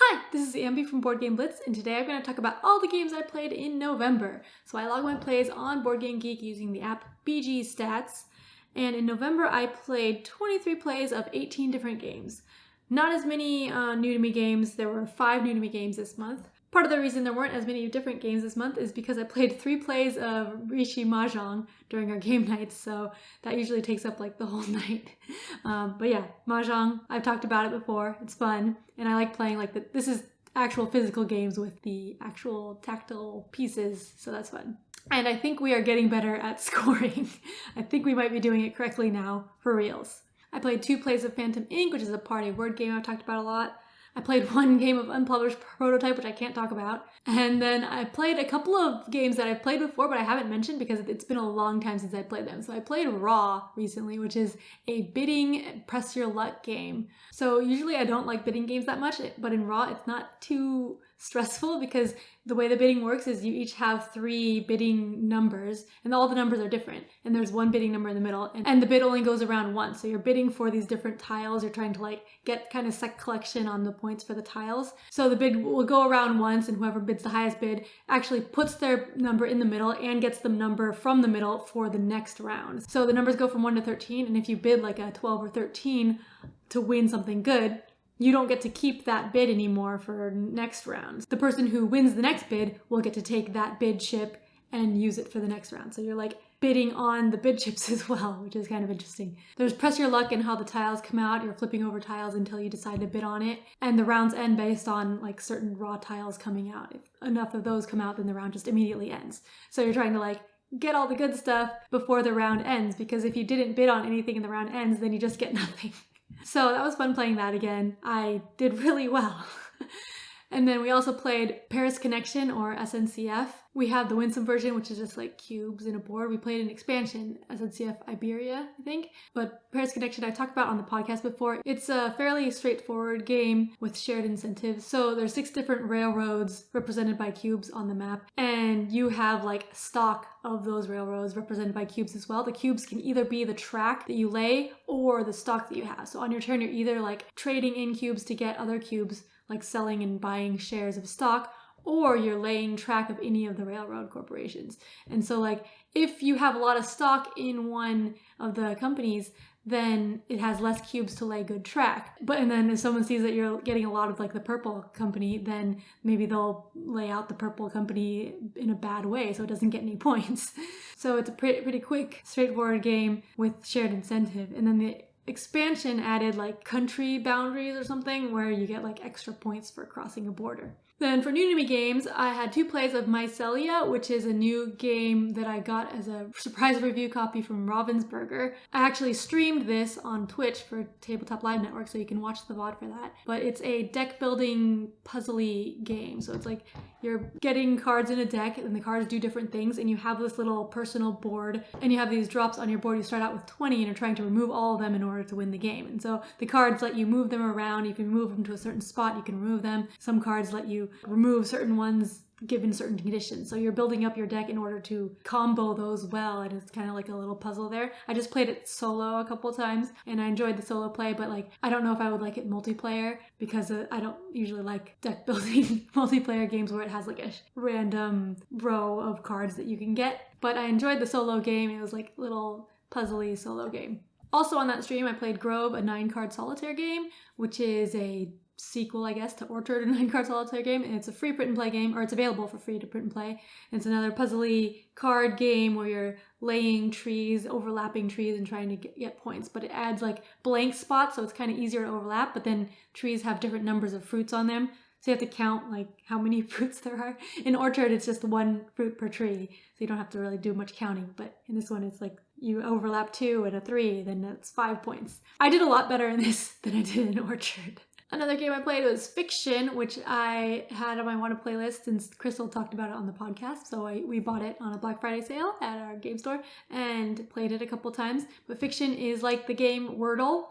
Hi, this is Ambi from Board Game Blitz, and today I'm going to talk about all the games I played in November. So I log my plays on Board Game Geek using the app BG Stats, and in November I played 23 plays of 18 different games. Not as many new to me games. There were 5 new to me games this month. Part of the reason there weren't as many different games this month is because I played 3 plays of Riichi Mahjong during our game nights, so that usually takes up like the whole night. But yeah, Mahjong, I've talked about it before. It's fun, and I like playing this is actual physical games with the actual tactile pieces, so that's fun. And I think we are getting better at scoring. I think we might be doing it correctly now, for reals. I played 2 plays of Phantom Ink, which is a party word game I've talked about a lot. I played 1 game of Unpublished Prototype, which I can't talk about. And then I played a couple of games that I've played before, but I haven't mentioned because it's been a long time since I played them. So I played Raw recently, which is a bidding press your luck game. So usually I don't like bidding games that much, but in Raw it's not too stressful because the way the bidding works is you each have 3 bidding numbers and all the numbers are different, and there's 1 bidding number in the middle, and the bid only goes around once. So you're bidding for these different tiles. You're trying to get kind of set collection on the points for the tiles. So the bid will go around once, and whoever bids the highest bid actually puts their number in the middle and gets the number from the middle for the next round. So the numbers go from 1 to 13, and if you bid like a 12 or 13 to win something good, you don't get to keep that bid anymore for next round. The person who wins the next bid will get to take that bid chip and use it for the next round. So you're bidding on the bid chips as well, which is kind of interesting. There's press your luck and how the tiles come out. You're flipping over tiles until you decide to bid on it. And the rounds end based on certain raw tiles coming out. If enough of those come out, then the round just immediately ends. So you're trying to get all the good stuff before the round ends, because if you didn't bid on anything and the round ends, then you just get nothing. So that was fun playing that again. I did really well. And then we also played Paris Connection, or SNCF. We have the Winsome version, which is just cubes in a board. We played an expansion, SNCF Iberia, I think. But Paris Connection I talked about on the podcast before. It's a fairly straightforward game with shared incentives. So there's 6 different railroads represented by cubes on the map. And you have stock of those railroads represented by cubes as well. The cubes can either be the track that you lay or the stock that you have. So on your turn, you're either trading in cubes to get other cubes, selling and buying shares of stock, or you're laying track of any of the railroad corporations. And so if you have a lot of stock in one of the companies, then it has less cubes to lay good track. And then if someone sees that you're getting a lot of the purple company, then maybe they'll lay out the purple company in a bad way so it doesn't get any points. So it's a pretty quick, straightforward game with shared incentive. And then the expansion added country boundaries or something where you get extra points for crossing a border. Then for new to me games, I had 2 plays of Mycelia, which is a new game that I got as a surprise review copy from Ravensburger. I actually streamed this on Twitch for Tabletop Live Network, so you can watch the VOD for that. But it's a deck building puzzly game. So it's you're getting cards in a deck, and the cards do different things, and you have this little personal board, and you have these drops on your board. You start out with 20, and you're trying to remove all of them in order to win the game. And so the cards let you move them around. You can move them to a certain spot, you can remove them. Some cards let you remove certain ones given certain conditions. So you're building up your deck in order to combo those well, and it's kind of a little puzzle there. I just played it solo a couple times, and I enjoyed the solo play, but I don't know if I would like it multiplayer, because I don't usually like deck building multiplayer games where it has a random row of cards that you can get. But I enjoyed the solo game. It was a little puzzly solo game. Also on that stream, I played Grove, a 9-card solitaire game, which is a sequel, I guess, to Orchard, a 9-card solitaire game, and it's a free print and play game, or it's available for free to print and play. And it's another puzzly card game where you're laying trees, overlapping trees, and trying to get points. But it adds blank spots, so it's kind of easier to overlap, but then trees have different numbers of fruits on them. So you have to count how many fruits there are. In Orchard, it's just 1 fruit per tree, so you don't have to really do much counting. But in this one, it's you overlap 2 and a 3, then that's 5 points. I did a lot better in this than I did in Orchard. Another game I played was Fiction, which I had on my wanna playlist since Crystal talked about it on the podcast. So we bought it on a Black Friday sale at our game store and played it a couple times. But Fiction is like the game Wordle,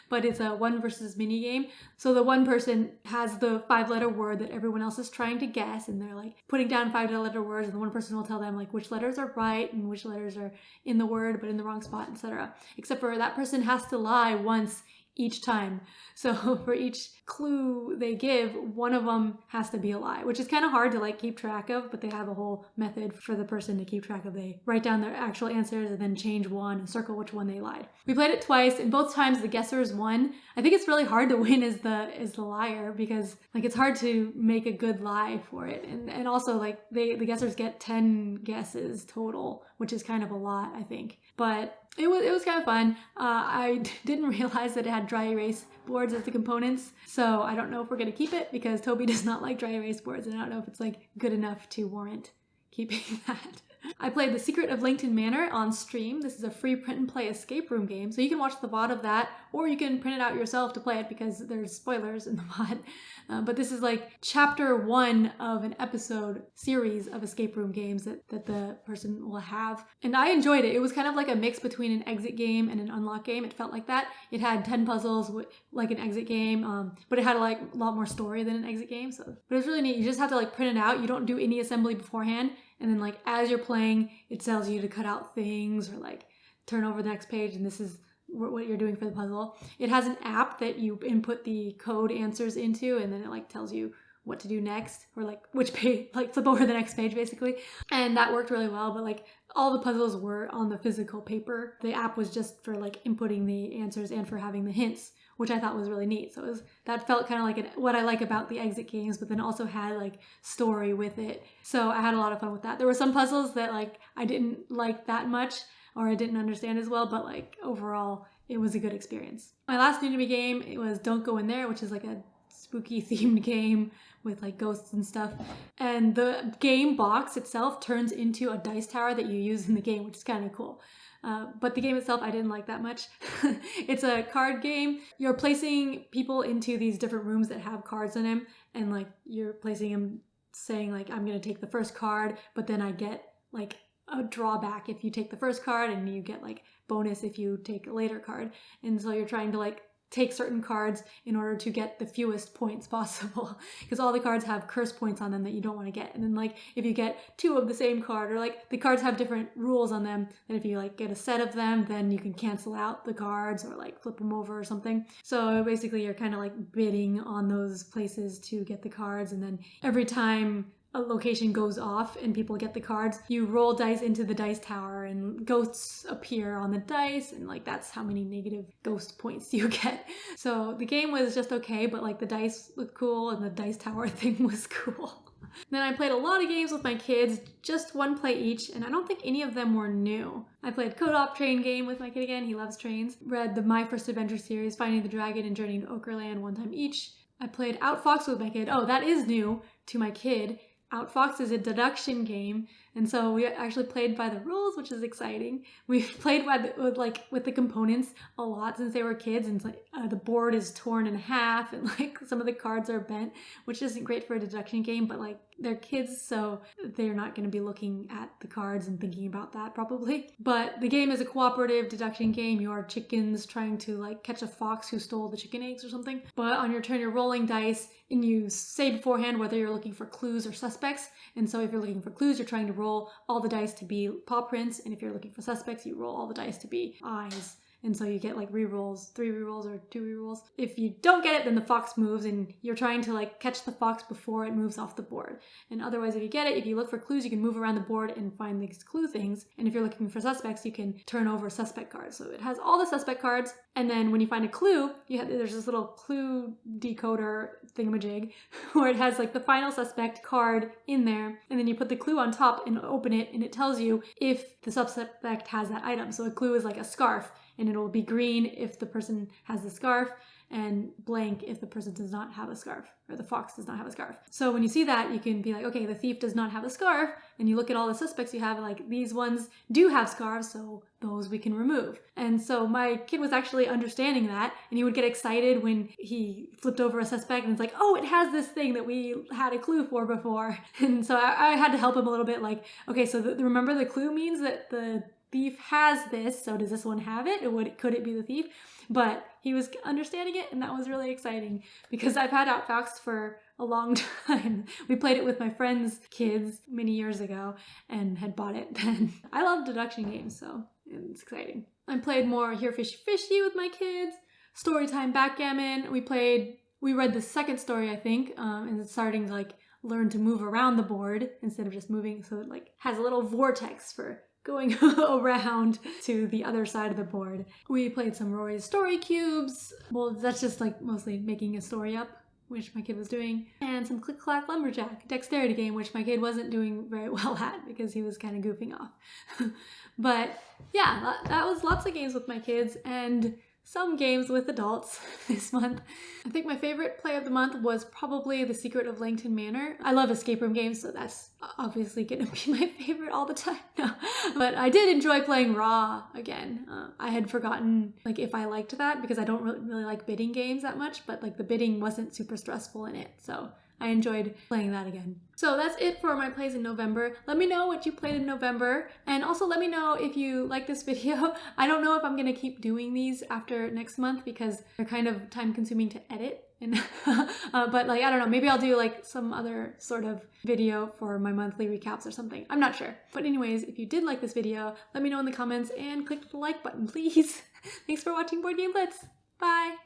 but it's a 1 versus mini game. So the one person has the 5-letter word that everyone else is trying to guess, and they're putting down 5-letter words, and the one person will tell them which letters are right and which letters are in the word but in the wrong spot, etc. Except for that person has to lie once each time. So for each clue they give, one of them has to be a lie, which is kind of hard to like keep track of, but they have a whole method for the person to keep track of. They write down their actual answers and then change one and circle which one they lied. We played it twice, and both times the guessers won. I think it's really hard to win as the liar, because like it's hard to make a good lie for it. And also like the guessers get 10 guesses total, which is kind of a lot, I think. But it was kind of fun. I didn't realize that it had dry erase boards as the components, so I don't know if we're gonna keep it because Toby does not like dry erase boards, and I don't know if it's like good enough to warrant keeping that. I played The Secret of Langton Manor on stream. This is a free print and play escape room game, so you can watch the VOD of that, or you can print it out yourself to play it because there's spoilers in the VOD. But this is like chapter 1 of an episode series of escape room games that the person will have. And I enjoyed it. It was kind of like a mix between an exit game and an unlock game. It felt like that. It had 10 puzzles like an exit game, but it had like a lot more story than an exit game. But it was really neat. You just have to like print it out. You don't do any assembly beforehand. And then like as you're playing, it tells you to cut out things or like turn over the next page, and this is what you're doing for the puzzle. It has an app that you input the code answers into, and then it like tells you what to do next, or like which page, like flip over the next page basically. And that worked really well, but like all the puzzles were on the physical paper. The app was just for like inputting the answers and for having the hints, which I thought was really neat. So that felt kind of like what I like about the exit games, but then also had like story with it. So I had a lot of fun with that. There were some puzzles that like I didn't like that much, or I didn't understand as well, but like overall it was a good experience. My last new to me game, it was Don't Go In There, which is like a spooky themed game with like ghosts and stuff. And the game box itself turns into a dice tower that you use in the game, which is kind of cool. But the game itself, I didn't like that much. It's a card game. You're placing people into these different rooms that have cards in them, and like you're placing them saying like, I'm going to take the first card, but then I get like a drawback if you take the first card, and you get like bonus if you take a later card. And so you're trying to like take certain cards in order to get the fewest points possible, because all the cards have curse points on them that you don't want to get. And then like if you get 2 of the same card, or like the cards have different rules on them, that if you like get a set of them, then you can cancel out the cards or like flip them over or something. So basically you're kind of like bidding on those places to get the cards, and then every time a location goes off and people get the cards, you roll dice into the dice tower and ghosts appear on the dice, and like that's how many negative ghost points you get. So the game was just okay, but like the dice looked cool and the dice tower thing was cool. Then I played a lot of games with my kids, just one play each, and I don't think any of them were new. I played Co-op Train Game with my kid again, he loves trains. Read the My First Adventure series, Finding the Dragon and Journey to Ochreland one time each. I played Outfoxed with my kid. Oh, that is new to my kid. Outfoxed is a deduction game, and so we actually played by the rules, which is exciting. We've played with the components a lot since they were kids, and it's like the board is torn in half, and like some of the cards are bent, which isn't great for a deduction game, but like they're kids, so they're not going to be looking at the cards and thinking about that probably. But the game is a cooperative deduction game. You are chickens trying to like catch a fox who stole the chicken eggs or something. But on your turn, you're rolling dice, and you say beforehand whether you're looking for clues or suspects. And so if you're looking for clues, you're trying to roll all the dice to be paw prints, and if you're looking for suspects, you roll all the dice to be eyes. And so you get like rerolls, 3 rerolls or 2 rerolls. If you don't get it, then the fox moves, and you're trying to like catch the fox before it moves off the board. And otherwise, if you get it, if you look for clues, you can move around the board and find these clue things. And if you're looking for suspects, you can turn over suspect cards. So it has all the suspect cards. And then when you find a clue, there's this little clue decoder thingamajig where it has like the final suspect card in there. And then you put the clue on top and open it, and it tells you if the suspect has that item. So a clue is like a scarf, and it'll be green if the person has the scarf, and blank if the person does not have a scarf, or the fox does not have a scarf. So when you see that, you can be like, okay, the thief does not have a scarf, and you look at all the suspects you have, like these ones do have scarves, so those we can remove. And so my kid was actually understanding that, and he would get excited when he flipped over a suspect, and it's like, oh, it has this thing that we had a clue for before. And so I had to help him a little bit, like, okay, so remember the clue means that the thief has this, so does this one have it, or could it be the thief? But he was understanding it, and that was really exciting, because I've had Outfoxed for a long time. We played it with my friends' kids many years ago and had bought it then. I love deduction games, so it's exciting. I played more Here Fishy Fishy with my kids. storytime backgammon. We read the second story, I think, and it's starting to like learn to move around the board instead of just moving. So it like has a little vortex for going around to the other side of the board. We played some Rory's story cubes. Well, that's just like mostly making a story up, which my kid was doing. And some Click Clack Lumberjack dexterity game, which my kid wasn't doing very well at because he was kind of goofing off. But yeah, that was lots of games with my kids and some games with adults this month. I think my favorite play of the month was probably The Secret of Langton Manor. I love escape room games, so that's obviously gonna be my favorite all the time. No. But I did enjoy playing Raw again. I had forgotten like if I liked that because I don't really like bidding games that much, but like the bidding wasn't super stressful in it, so I enjoyed playing that again. So that's it for my plays in November. Let me know what you played in November, and also let me know if you like this video. I don't know if I'm gonna keep doing these after next month because they're kind of time consuming to edit. And but like, I don't know, maybe I'll do like some other sort of video for my monthly recaps or something. I'm not sure. But anyways, if you did like this video, let me know in the comments and click the like button, please. Thanks for watching Board Game Blitz. Bye.